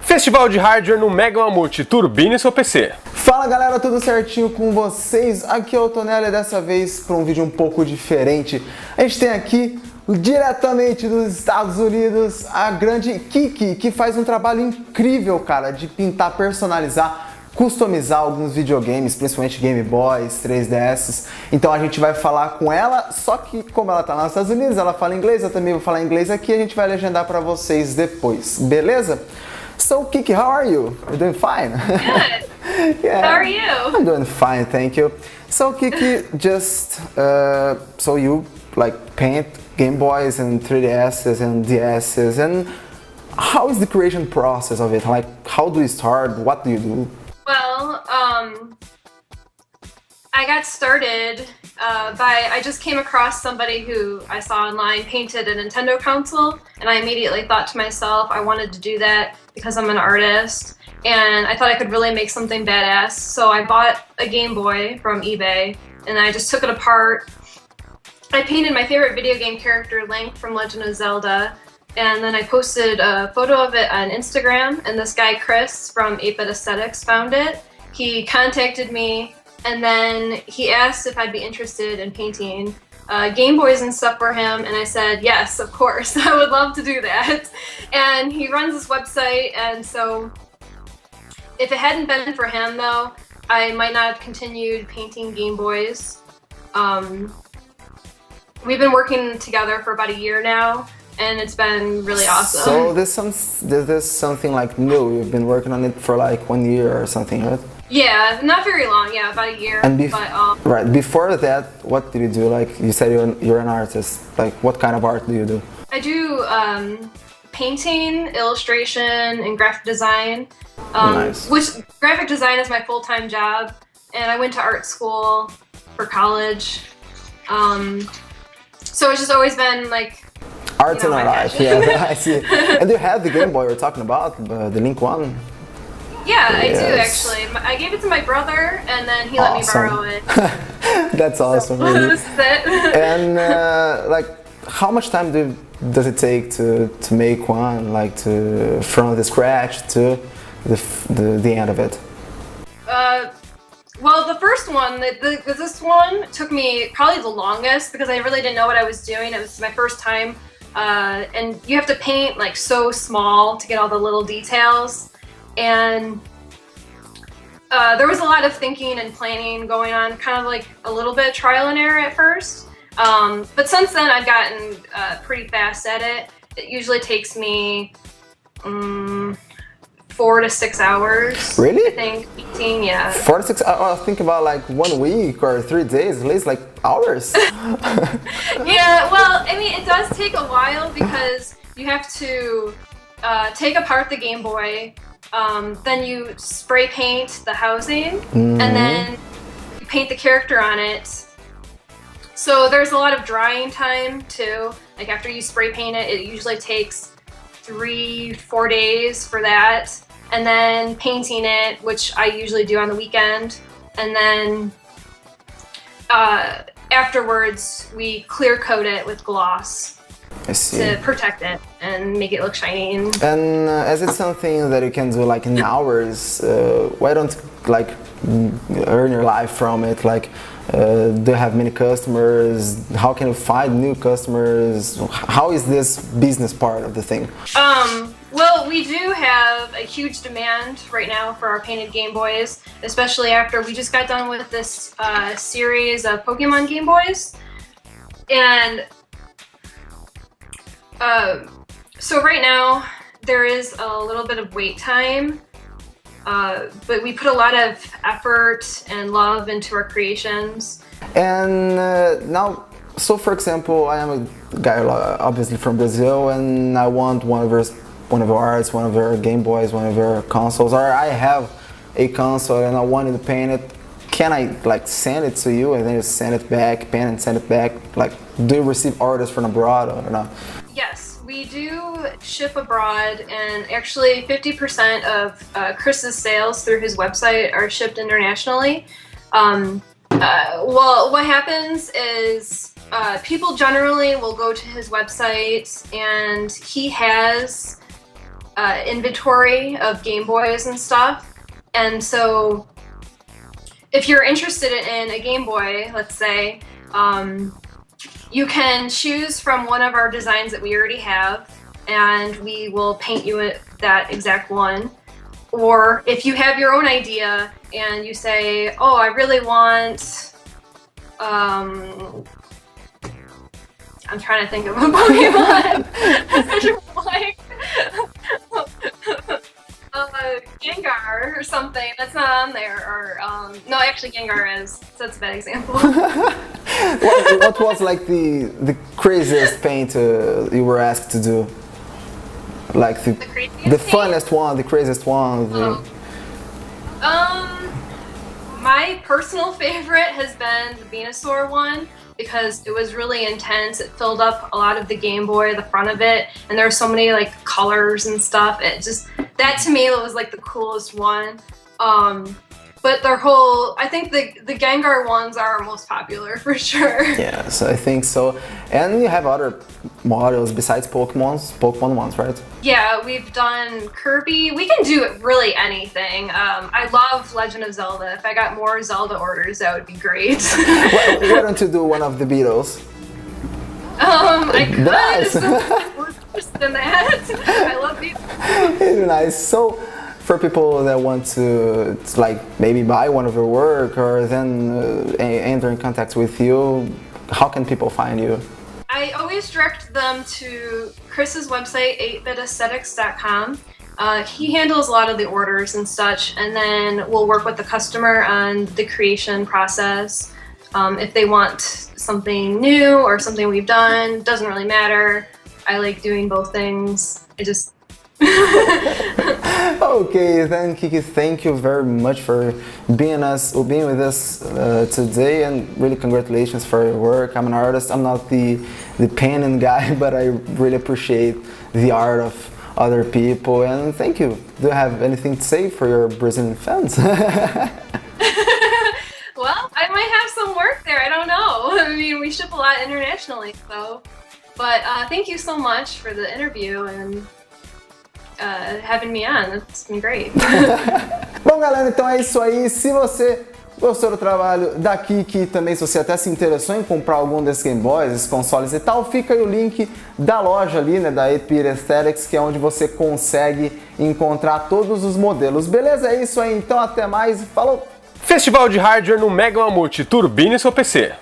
Festival de hardware no Mega Mamute, turbine seu PC. Fala galera, tudo certinho com vocês? Aqui é o Tonello e dessa vez para um vídeo um pouco diferente. A gente tem aqui, diretamente dos Estados Unidos, a grande Kiki, que faz um trabalho incrível, cara, de pintar, personalizar, customizar alguns videogames, principalmente Game Boys, 3DS. Então a gente vai falar com ela, só que como ela tá lá nos Estados Unidos, ela fala inglês, eu também vou falar inglês aqui, a gente vai legendar para vocês depois, beleza? So Kiki, how are you? You're doing fine? Good. Yeah. How are you? I'm doing fine, thank you. So Kiki, just so you like paint Game Boys and 3DSs and DSs, and how is the creation process of it? Like, how do you start? What do you do? Well, I got started I just came across somebody who I saw online painted a Nintendo console, and I immediately thought to myself, I wanted to do that because I'm an artist, and I thought I could really make something badass. So I bought a Game Boy from eBay, and I just took it apart. I painted my favorite video game character, Link from Legend of Zelda, and then I posted a photo of it on Instagram, and this guy, Chris from 8-Bit Aesthetics, found it. He contacted me, and then he asked if I'd be interested in painting Game Boys and stuff for him, and I said, yes, of course, I would love to do that. And he runs this website, and so if it hadn't been for him, though, I might not have continued painting Game Boys. We've been working together for about a year now, and it's been really awesome. So this is something like new. You've been working on it for like 1 year or something, right? Yeah, not very long. Yeah, about a year. And but, right before that, what did you do? Like you said, you're an artist. Like what kind of art do you do? I do painting, illustration, and graphic design. Nice. Which graphic design is my full-time job, and I went to art school for college. So it's just always been like art in my life. Yeah, I see. And you have the Game Boy we're talking about, the Link one. Yeah, Yes. I do actually. I gave it to my brother, and then he let me borrow it. That's awesome. So, Really. this is it. And like, how much time does it take to make one, like from the scratch to the end of it? Well, the first one, this one took me probably the longest because I really didn't know what I was doing. It was my first time, and you have to paint like so small to get all the little details. And there was a lot of thinking and planning going on, kind of like a little bit trial and error at first. But since then, I've gotten pretty fast at it. It usually takes me 4 to 6 hours. Really? I think 18, yeah. 4 to 6 hours? I think about like 1 week or 3 days, at least like hours. Yeah, well, I mean, it does take a while because you have to take apart the Game Boy, then you spray paint the housing, and then you paint the character on it. So there's a lot of drying time too. Like after you spray paint it, it usually takes 3-4 days for that, and then painting it, which I usually do on the weekend, and then afterwards we clear coat it with gloss. I see. To protect it and make it look shiny. And as it's something that you can do like in hours, why don't like earn your life from it? Like, do you have many customers? How can you find new customers? How is this business part of the thing? Well, we do have a huge demand right now for our painted Game Boys, especially after we just got done with this series of Pokemon Game Boys. And so right now there is a little bit of wait time, but we put a lot of effort and love into our creations. And now, so for example, I am a guy obviously from Brazil, and I want one of your arts, one of your Game Boys, one of your consoles, or I have a console and I wanted to paint it. Can I like send it to you and then you send it back, paint and send it back? Like, do you receive orders from abroad or not? Yes, we do ship abroad, and actually 50% of Chris's sales through his website are shipped internationally. Well, what happens is people generally will go to his website, and he has inventory of Game Boys and stuff. And so if you're interested in a Game Boy, let's say, you can choose from one of our designs that we already have, and we will paint you that exact one. Or if you have your own idea and you say, oh, I really want, I'm trying to think of a Pokemon. Like, Gengar or something that's not on there, or no, actually Gengar is, so that's a bad example. What was like the craziest paint you were asked to do? Like the funnest one, the craziest one. My personal favorite has been the Venusaur one, because it was really intense. It filled up a lot of the Game Boy, the front of it, and there were so many like colors and stuff. It just, that to me was like the coolest one. But their whole, I think the Gengar ones are our most popular for sure. Yes, I think so. And you have other models besides Pokemon ones, right? Yeah, we've done Kirby. We can do really anything. I love Legend of Zelda. If I got more Zelda orders, that would be great. Why don't you do one of the Beatles? I could. Nice. We're interested in that. I love Beatles. Nice. So, for people that want to like maybe buy one of your work or then enter in contact with you, how can people find you? I always direct them to Chris's website, 8bitaesthetics.com. He handles a lot of the orders and such, and then we'll work with the customer on the creation process. If they want something new or something we've done, doesn't really matter. I like doing both things. Okay, then Kiki, thank you very much for being with us today, and really congratulations for your work. I'm an artist. I'm not the painting guy, but I really appreciate the art of other people, and thank you. Do you have anything to say for your Brazilian fans? Well, I might have some work there. I don't know. I mean, we ship a lot internationally, so. But thank you so much for the interview and having me on. It's been great. Bom, galera, então é isso aí. Se você gostou do trabalho da Kiki, também se você até se interessou em comprar algum desses Game Boys, esses consoles e tal, fica aí o link da loja ali, né, da 8-Bit Aesthetics, que é onde você consegue encontrar todos os modelos. Beleza? É isso aí, então até mais. Falou! Festival de Hardware no Mega Mamute. Turbine seu PC.